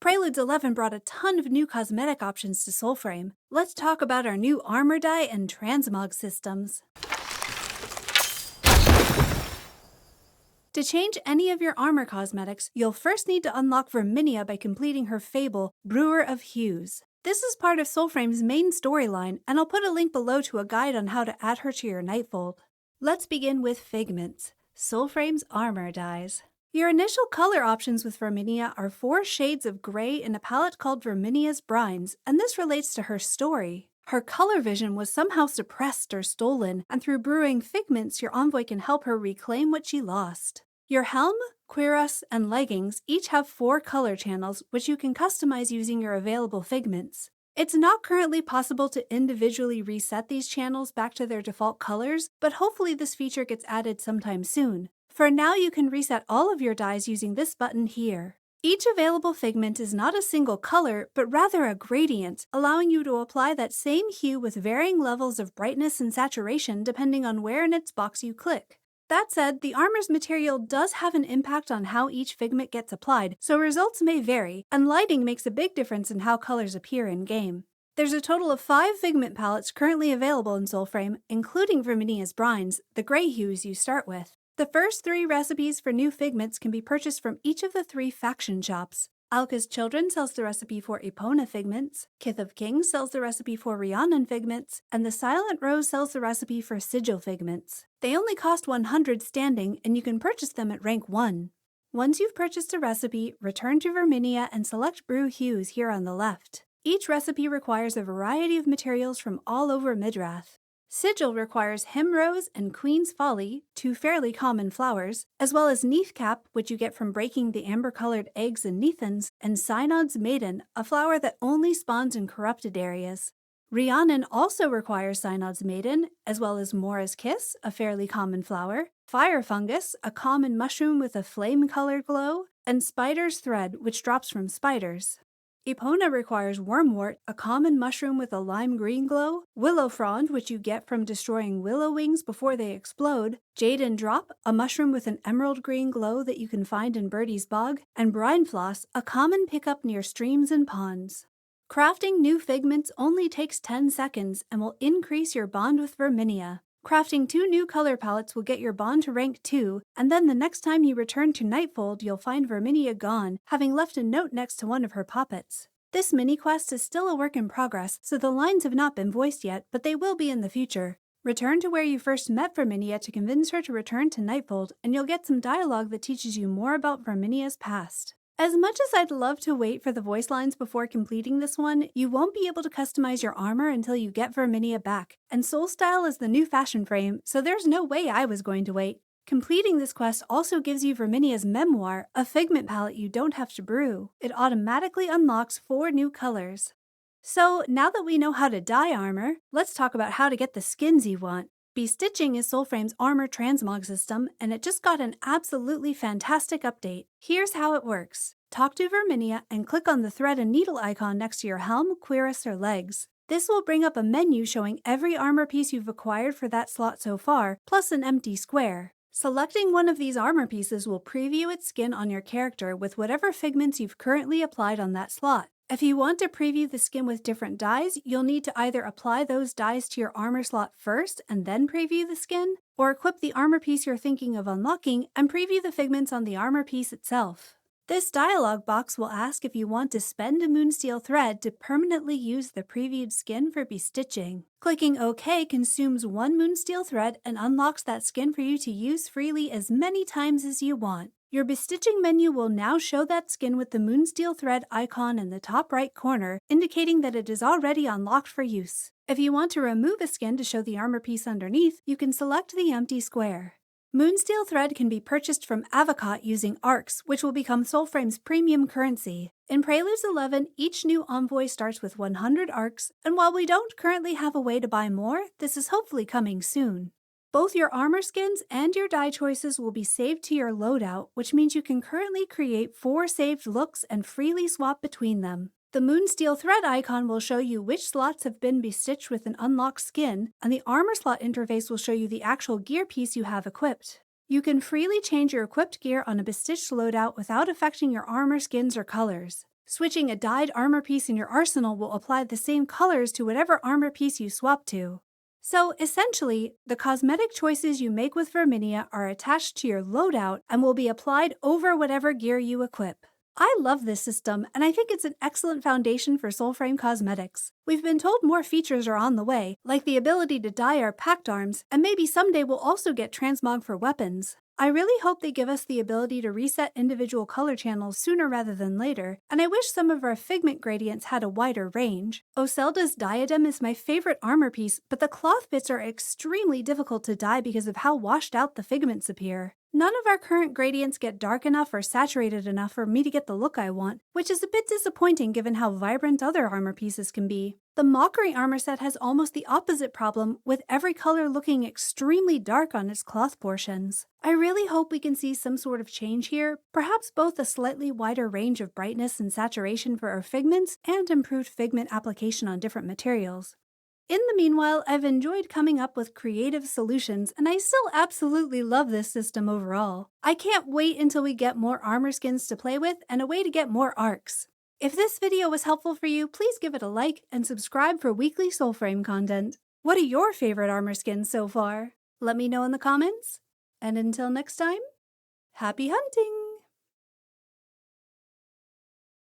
Preludes 11 brought a ton of new cosmetic options to Soulframe. Let's talk about our new armor dye and transmog systems. To change any of your armor cosmetics, you'll first need to unlock Verminia by completing her fable, Brewer of Hues. This is part of Soulframe's main storyline, and I'll put a link below to a guide on how to add her to your Nightfold. Let's begin with Figments, Soulframe's armor dyes. Your initial color options with Verminia are 4 shades of gray in a palette called Verminia's Brines, and this relates to her story. Her color vision was somehow suppressed or stolen, and through brewing Figments, your envoy can help her reclaim what she lost. Your helm, cuirass, and leggings each have 4 color channels, which you can customize using your available Figments. It's not currently possible to individually reset these channels back to their default colors, but hopefully this feature gets added sometime soon. For now, you can reset all of your dyes using this button here. Each available Figment is not a single color, but rather a gradient, allowing you to apply that same hue with varying levels of brightness and saturation depending on where in its box you click. That said, the armor's material does have an impact on how each Figment gets applied, so results may vary, and lighting makes a big difference in how colors appear in-game. There's a total of 5 Figment palettes currently available in Soulframe, including Verminia's Brines, the gray hues you start with. The first 3 recipes for new Figments can be purchased from each of the 3 faction shops. Alka's Children sells the recipe for Epona Figments, Kith of Kings sells the recipe for Rhiannon Figments, and the Silent Rose sells the recipe for Sigil Figments. They only cost 100 standing, and you can purchase them at rank 1. Once you've purchased a recipe, return to Verminia and select Brew Hues here on the left. Each recipe requires a variety of materials from all over Midrath. Sigil requires Himrose and Queen's Folly, 2 fairly common flowers, as well as Neathcap, which you get from breaking the amber-colored eggs in Neathans, and Synod's Maiden, a flower that only spawns in corrupted areas. Rhiannon also requires Synod's Maiden, as well as Mora's Kiss, a fairly common flower, Fire Fungus, a common mushroom with a flame-colored glow, and Spider's Thread, which drops from spiders. Epona requires Wormwort, a common mushroom with a lime green glow, Willow Frond, which you get from destroying willow wings before they explode, Jade and Drop, a mushroom with an emerald green glow that you can find in Birdie's Bog, and Brine Floss, a common pickup near streams and ponds. Crafting new Figments only takes 10 seconds and will increase your bond with Verminia. Crafting 2 new color palettes will get your bond to rank 2, and then the next time you return to Nightfold, you'll find Verminia gone, having left a note next to one of her poppets. This mini-quest is still a work in progress, so the lines have not been voiced yet, but they will be in the future. Return to where you first met Verminia to convince her to return to Nightfold, and you'll get some dialogue that teaches you more about Verminia's past. As much as I'd love to wait for the voice lines before completing this one, you won't be able to customize your armor until you get Verminia back, and Soul Style is the new fashion frame, so there's no way I was going to wait. Completing this quest also gives you Verminia's Memoir, a Figment palette you don't have to brew. It automatically unlocks 4 new colors. So, now that we know how to dye armor, let's talk about how to get the skins you want. Bestitching is Soulframe's armor transmog system, and it just got an absolutely fantastic update. Here's how it works. Talk to Verminia and click on the thread and needle icon next to your helm, cuirass, or legs. This will bring up a menu showing every armor piece you've acquired for that slot so far, plus an empty square. Selecting one of these armor pieces will preview its skin on your character with whatever Figments you've currently applied on that slot. If you want to preview the skin with different dyes, you'll need to either apply those dyes to your armor slot first and then preview the skin, or equip the armor piece you're thinking of unlocking and preview the Figments on the armor piece itself. This dialog box will ask if you want to spend a Moonsteel thread to permanently use the previewed skin for bestitching. Clicking OK consumes 1 Moonsteel thread and unlocks that skin for you to use freely as many times as you want. Your bestitching menu will now show that skin with the Moonsteel thread icon in the top right corner, indicating that it is already unlocked for use. If you want to remove a skin to show the armor piece underneath, you can select the empty square. Moonsteel thread can be purchased from Avocot using Arcs, which will become Soulframe's premium currency. In Preludes 11, each new envoy starts with 100 Arcs, and while we don't currently have a way to buy more, this is hopefully coming soon. Both your armor skins and your dye choices will be saved to your loadout, which means you can currently create 4 saved looks and freely swap between them. The Moonsteel thread icon will show you which slots have been bestitched with an unlocked skin, and the armor slot interface will show you the actual gear piece you have equipped. You can freely change your equipped gear on a bestitched loadout without affecting your armor skins or colors. Switching a dyed armor piece in your arsenal will apply the same colors to whatever armor piece you swap to. So essentially, the cosmetic choices you make with Verminia are attached to your loadout and will be applied over whatever gear you equip. I love this system, and I think it's an excellent foundation for Soulframe cosmetics. We've been told more features are on the way, like the ability to dye our packed arms, and maybe someday we'll also get transmog for weapons. I really hope they give us the ability to reset individual color channels sooner rather than later, and I wish some of our figment gradients had a wider range. Oselda's diadem is my favorite armor piece, but the cloth bits are extremely difficult to dye because of how washed out the figments appear. None of our current gradients get dark enough or saturated enough for me to get the look I want, which is a bit disappointing given how vibrant other armor pieces can be. The Mockery armor set has almost the opposite problem, with every color looking extremely dark on its cloth portions. I really hope we can see some sort of change here, perhaps both a slightly wider range of brightness and saturation for our figments and improved figment application on different materials. In the meanwhile, I've enjoyed coming up with creative solutions, and I still absolutely love this system overall. I can't wait until we get more armor skins to play with and a way to get more arcs. If this video was helpful for you, please give it a like and subscribe for weekly Soulframe content. What are your favorite armor skins so far? Let me know in the comments. And until next time, happy hunting!